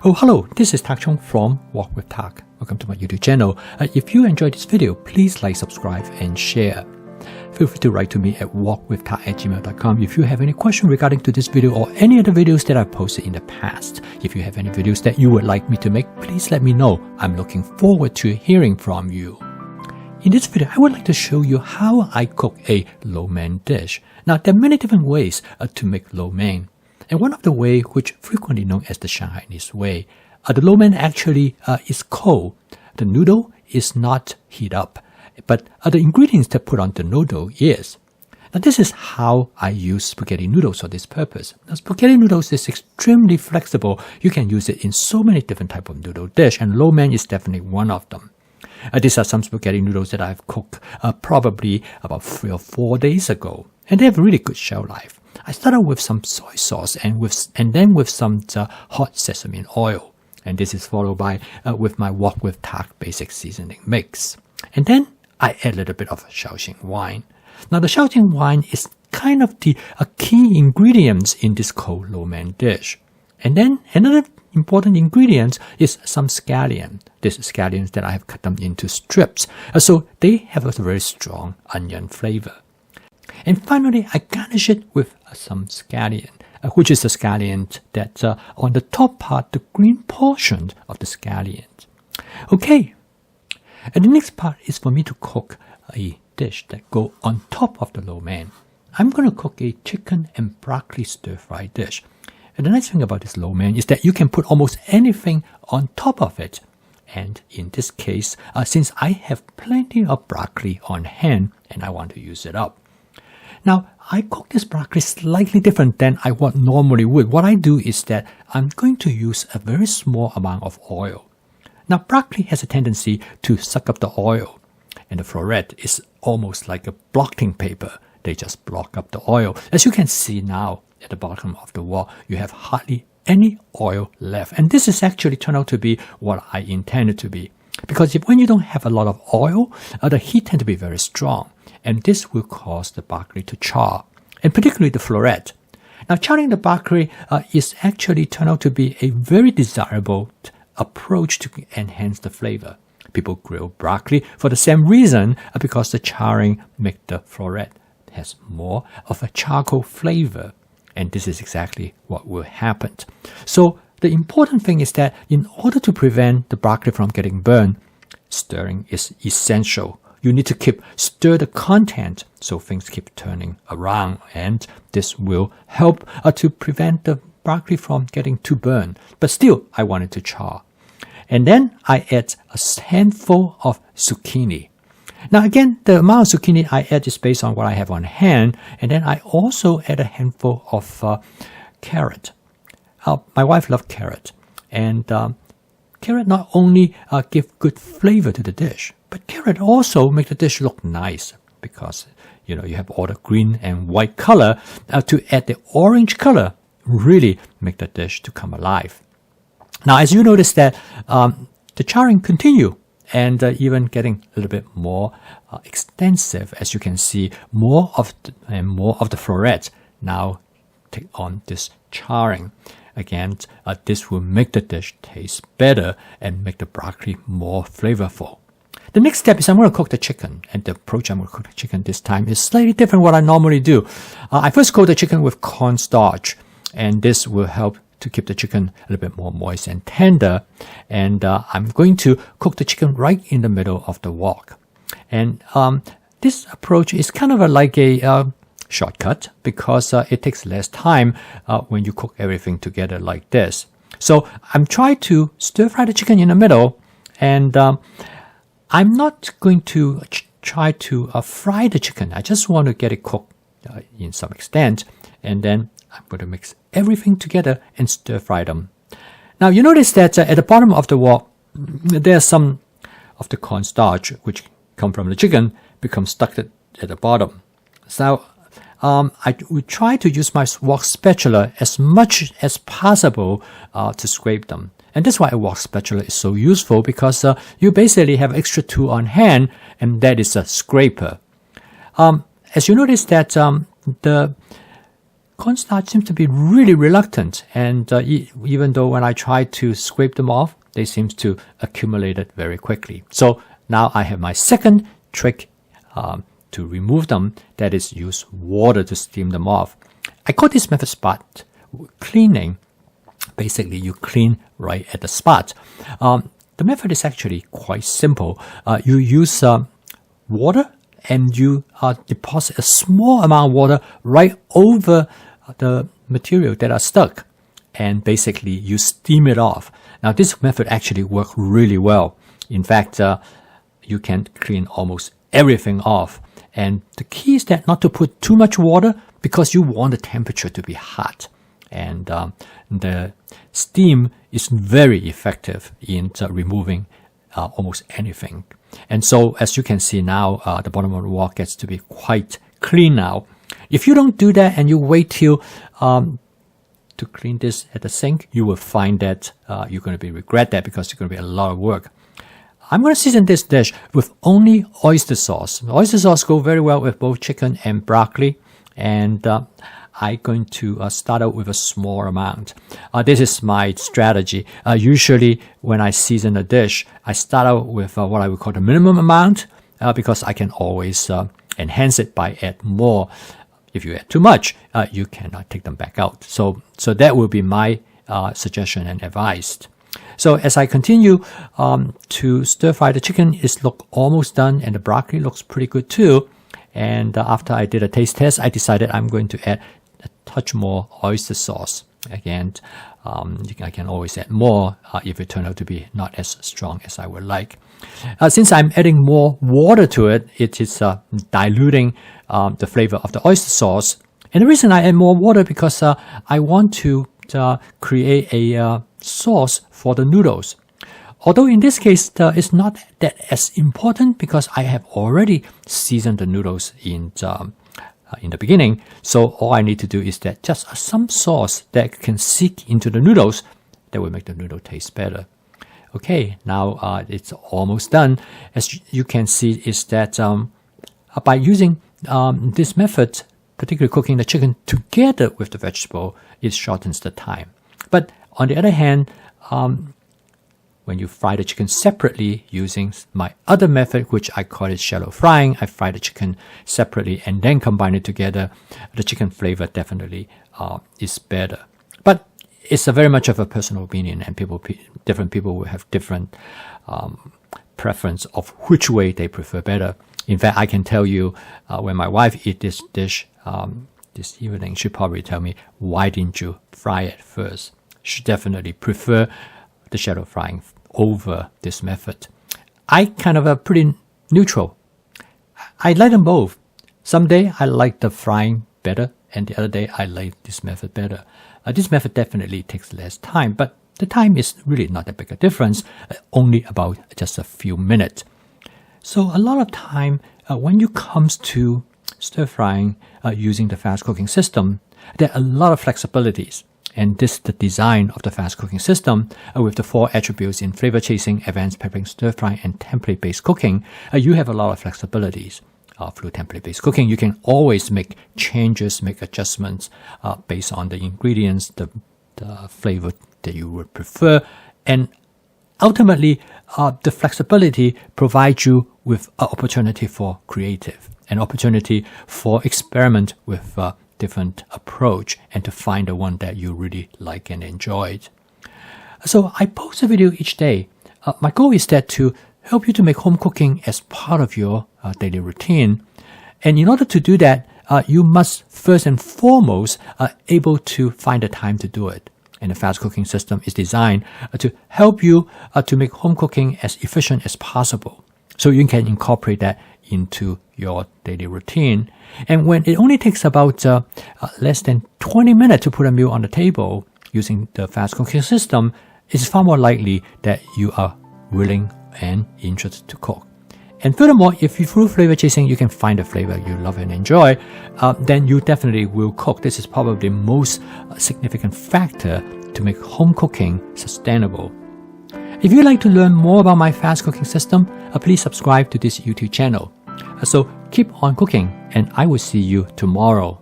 Oh, hello, this is Tak Chung from Walk with Tak. Welcome to my YouTube channel. If you enjoyed this video, please like, subscribe, and share. Feel free to write to me at walkwithtak@gmail.com if you have any question regarding to this video or any other videos that I've posted in the past. If you have any videos that you would like me to make, please let me know. I'm looking forward to hearing from you. In this video, I would like to show you how I cook a lo mein dish. Now, there are many different ways to make lo mein. And one of the way, which frequently known as the Shanghainese way, the lo mein actually is cold. The noodle is not heat up, but the ingredients that put on the noodle is. Now, this is how I use spaghetti noodles for this purpose. Now, spaghetti noodles is extremely flexible. You can use it in so many different types of noodle dish, and lo mein is definitely one of them. These are some spaghetti noodles that I've cooked probably about 3 or 4 days ago, and they have really good shelf life. I started with some soy sauce and then with some hot sesame oil, and this is followed by with my Walk with Tak basic seasoning mix. And then I add a little bit of Shaoxing wine. Now the Shaoxing wine is kind of the key ingredients in this cold lo mein dish. And then another important ingredient is some scallion. These scallions that I have cut them into strips, so they have a very strong onion flavor. And finally, I garnish it with some scallion, which is the scallion that's on the top part, the green portion of the scallion. Okay, and the next part is for me to cook a dish that go on top of the lo mein. I'm going to cook a chicken and broccoli stir-fry dish. And the nice thing about this lo mein is that you can put almost anything on top of it. And in this case, since I have plenty of broccoli on hand and I want to use it up. Now, I cook this broccoli slightly different than I would normally would. What I do is that I'm going to use a very small amount of oil. Now, broccoli has a tendency to suck up the oil, and the floret is almost like a blotting paper. They just block up the oil. As you can see now, at the bottom of the wall, you have hardly any oil left. And this is actually turned out to be what I intended to be. Because when you don't have a lot of oil, the heat tends to be very strong. And this will cause the broccoli to char, and particularly the floret. Now, charring the broccoli is actually turned out to be a very desirable approach to enhance the flavor. People grill broccoli for the same reason, because the charring makes the floret has more of a charcoal flavor. And this is exactly what will happen. So the important thing is that in order to prevent the broccoli from getting burned, stirring is essential. You need to stir the content so things keep turning around, and this will help to prevent the broccoli from getting too burned. But still, I want it to char. And then I add a handful of zucchini. Now again, the amount of zucchini I add is based on what I have on hand, and then I also add a handful of carrot. My wife loves carrot, and carrot not only give good flavor to the dish, but carrot also make the dish look nice because you have all the green and white color. To add the orange color really make the dish to come alive. Now, as you notice that the charring continue and even getting a little bit more extensive, as you can see, more of the floret now take on this charring. Again, this will make the dish taste better and make the broccoli more flavorful. The next step is I'm going to cook the chicken, and the approach I'm going to cook the chicken this time is slightly different what I normally do. I first coat the chicken with cornstarch, and this will help to keep the chicken a little bit more moist and tender. And I'm going to cook the chicken right in the middle of the wok. And this approach is kind of like a shortcut because it takes less time when you cook everything together like this. So I'm trying to stir fry the chicken in the middle, and I'm not going to try to fry the chicken. I just want to get it cooked in some extent, and then I'm going to mix everything together and stir fry them. Now you notice that at the bottom of the wok, there's some of the cornstarch which come from the chicken become stuck at the bottom. So I would try to use my wok spatula as much as possible to scrape them. And that's why a wok spatula is so useful, because you basically have extra tool on hand, and that is a scraper. As you notice that the cornstarch seems to be really reluctant, and even though when I try to scrape them off, they seem to accumulate it very quickly. So now I have my second trick to remove them, that is use water to steam them off. I call this method spot cleaning. Basically, you clean right at the spot. The method is actually quite simple. You use water and you deposit a small amount of water right over the material that are stuck, and basically you steam it off. Now this method actually works really well. In fact, you can clean almost everything off, and the key is that not to put too much water because you want the temperature to be hot, and the steam is very effective in removing almost anything. And so as you can see now, the bottom of the wok gets to be quite clean now. If you don't do that and you wait till to clean this at the sink, you will find that you're going to regret that, because it's going to be a lot of work. I'm going to season this dish with only oyster sauce. Oyster sauce go very well with both chicken and broccoli, and I'm going to start out with a small amount. This is my strategy. Usually when I season a dish, I start out with what I would call the minimum amount, because I can always enhance it by add more. If you add too much, you cannot take them back out. So that will be my suggestion and advice. So as I continue to stir fry, the chicken is almost done, and the broccoli looks pretty good too. And after I did a taste test, I decided I'm going to add a touch more oyster sauce. Again, I can always add more if it turns out to be not as strong as I would like. Since I'm adding more water to it, it is diluting the flavor of the oyster sauce. And the reason I add more water because I want to create a sauce for the noodles. Although in this case, it's not that as important because I have already seasoned the noodles in the beginning. So all I need to do is that just some sauce that can seep into the noodles that will make the noodle taste better. Okay, now it's almost done. As you can see, is that by using this method, particularly cooking the chicken together with the vegetable, it shortens the time. But on the other hand, when you fry the chicken separately using my other method, which I call it shallow frying, I fry the chicken separately and then combine it together, the chicken flavor definitely is better. But it's very much of a personal opinion, and different people will have different preference of which way they prefer better. In fact, I can tell you when my wife eats this dish this evening, she'll probably tell me, why didn't you fry it first? She definitely prefer the shallow frying over this method. I kind of pretty neutral. I like them both. Some day I like the frying better, and the other day I like this method better. This method definitely takes less time, but the time is really not that big a difference, only about just a few minutes. So a lot of time when you comes to stir frying using the fast cooking system, there are a lot of flexibilities. And this is the design of the fast cooking system with the 4 attributes in flavor chasing, advanced peppering, stir frying, and template-based cooking. You have a lot of flexibilities. Through template-based cooking, you can always make changes, make adjustments based on the ingredients, the flavor that you would prefer. And ultimately, the flexibility provides you with an opportunity for creative, an opportunity for experiment with different approach and to find the one that you really like and enjoyed. So I post a video each day. My goal is that to help you to make home cooking as part of your daily routine. And in order to do that, you must first and foremost able to find the time to do it. And the fast cooking system is designed to help you to make home cooking as efficient as possible. So you can incorporate that into your daily routine. And when it only takes about less than 20 minutes to put a meal on the table using the fast cooking system, it's far more likely that you are willing and interested to cook. And furthermore, if you through flavor chasing, you can find the flavor you love and enjoy, then you definitely will cook. This is probably the most significant factor to make home cooking sustainable. If you'd like to learn more about my fast cooking system, please subscribe to this YouTube channel. So keep on cooking, and I will see you tomorrow.